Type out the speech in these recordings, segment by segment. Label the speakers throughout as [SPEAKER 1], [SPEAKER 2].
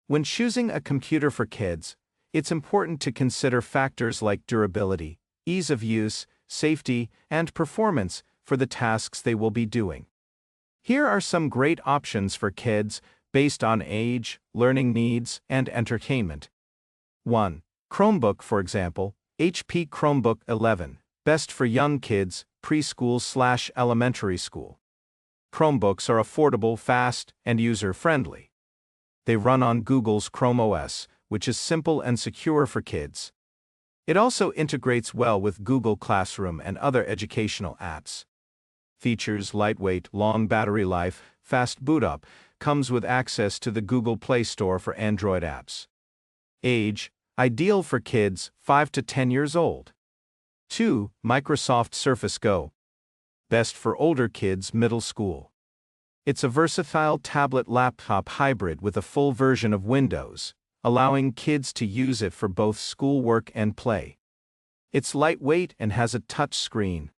[SPEAKER 1] When choosing a computer for kids, it's important to consider factors like durability, ease of use, safety, and performance for the tasks they will be doing. Here are some great options for kids based on age, learning needs, and entertainment. 1. Chromebook, for example, HP Chromebook 11, best for young kids, preschool/elementary school. Chromebooks are affordable, fast, and user-friendly. They run on Google's Chrome OS, which is simple and secure for kids. It also integrates well with Google Classroom and other educational apps. Features: lightweight, long battery life, fast boot up, comes with access to the Google Play Store for Android apps. Age: ideal for kids 5 to 10 years old. 2. Microsoft Surface Go. Best for older kids, middle school. It's a versatile tablet-laptop hybrid with a full version of Windows, allowing kids to use it for both schoolwork and play. It's lightweight and has a touch screen.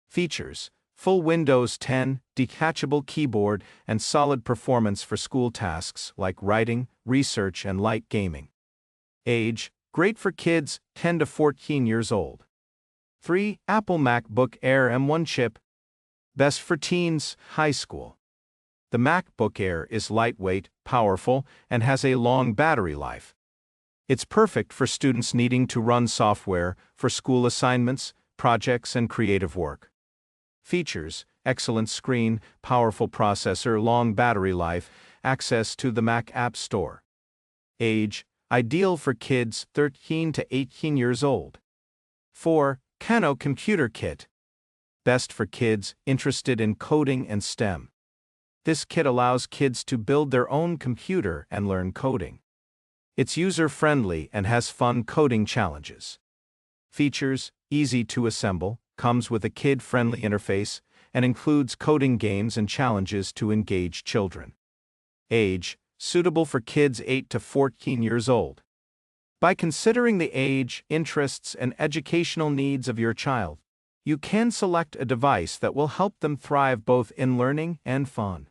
[SPEAKER 1] Features: full Windows 10, detachable keyboard, and solid performance for school tasks like writing, research, and light gaming. Age: great for kids 10 to 14 years old. 3. Apple MacBook Air M1 chip. Best for teens, high school. The MacBook Air is lightweight, powerful, and has a long battery life. It's perfect for students needing to run software for school assignments, projects, and creative work. Features: excellent screen, powerful processor, long battery life, access to the Mac App Store. Age: ideal for kids 13 to 18 years old. 4. Kano Computer Kit. Best for kids interested in coding and STEM. This kit allows kids to build their own computer and learn coding. It's user-friendly and has fun coding challenges. Features: easy to assemble, comes with a kid-friendly interface, and includes coding games and challenges to engage children. Age: suitable for kids 8 to 14 years old. By considering the age, interests, and educational needs of your child, you can select a device that will help them thrive both in learning and fun.